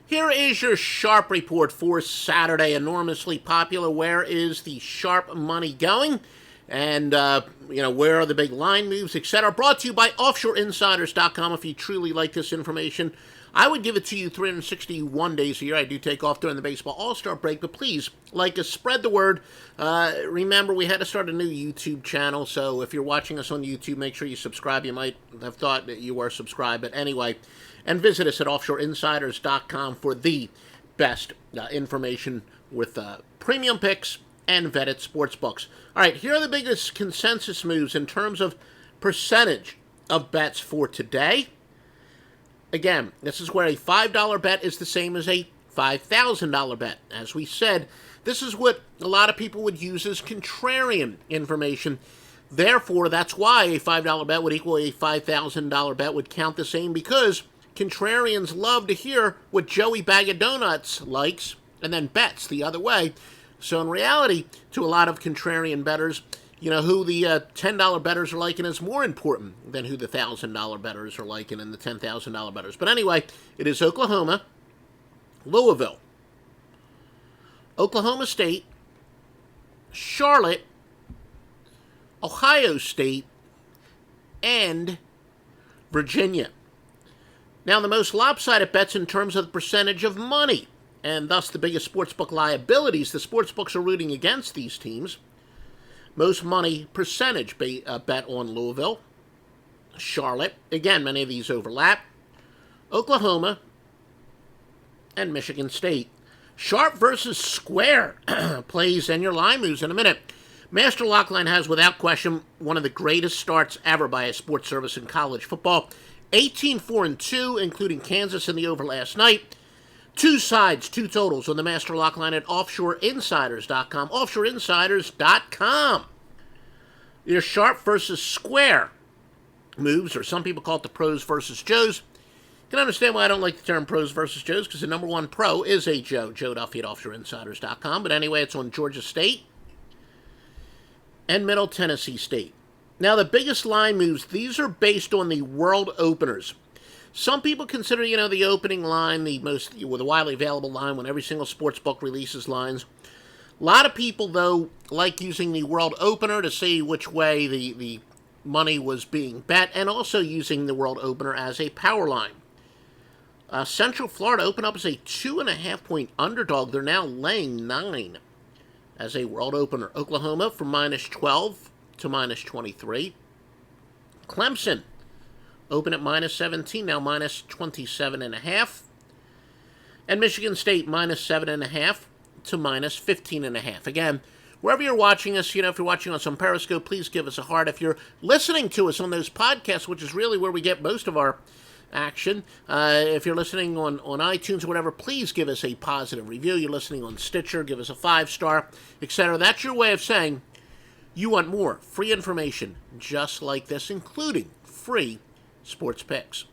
Here is your Sharp Report for Saturday. Enormously popular. Where is the sharp money going? And, where are the big line moves, etc. Brought to you by OffshoreInsiders.com. If you truly like this information, I would give it to you 361 days a year. I do take off during the baseball all-star break, but please, like us, spread the word. Remember, we had to start a new YouTube channel, so if you're watching us on YouTube, make sure you subscribe. You might have thought that you were subscribed, but anyway. And visit us at OffshoreInsiders.com for the best information with premium picks and vetted sports books. All right, here are the biggest consensus moves in terms of percentage of bets for today. Again, this is where a $5 bet is the same as a $5,000 bet. As we said, this is what a lot of people would use as contrarian information. Therefore, that's why a $5 bet would equal a $5,000 bet would count the same, because contrarians love to hear what Joey Bag of Donuts likes and then bets the other way. So in reality, to a lot of contrarian bettors, who the $10 bettors are liking is more important than who the $1,000 bettors are liking and the $10,000 bettors. But anyway, it is Oklahoma, Louisville, Oklahoma State, Charlotte, Ohio State, and Virginia. Now, the most lopsided bets in terms of the percentage of money, and thus the biggest sportsbook liabilities. The sportsbooks are rooting against these teams. Most money percentage bet on Louisville, Charlotte. Again, many of these overlap. Oklahoma, and Michigan State. Sharp versus square plays and your line moves in a minute. MasterLockLine has, without question, one of the greatest starts ever by a sports service in college football. 18-4-2, including Kansas in the over last night. Two sides, two totals on the MasterLockLine at OffshoreInsiders.com. OffshoreInsiders.com. Your sharp versus square moves, or some people call it the pros versus Joes. You can understand why I don't like the term pros versus Joes, because the number one pro is a Joe, Joe Duffy at OffshoreInsiders.com. But anyway, it's on Georgia State and Middle Tennessee State. Now, the biggest line moves, these are based on the world openers. Some people consider, the opening line the widely available line when every single sports book releases lines. A lot of people, though, like using the world opener to see which way the money was being bet, and also using the world opener as a power line. Central Florida opened up as a 2.5-point underdog. They're now laying 9 as a world opener. Oklahoma from -12 to -23. Clemson open at -17, now -27.5. And Michigan State -7.5 to -15.5. Again, wherever you're watching us, if you're watching us on Periscope, please give us a heart. If you're listening to us on those podcasts, which is really where we get most of our action, if you're listening on iTunes or whatever, please give us a positive review. You're listening on Stitcher, give us a 5-star, etc. That's your way of saying you want more free information just like this, including free sports picks.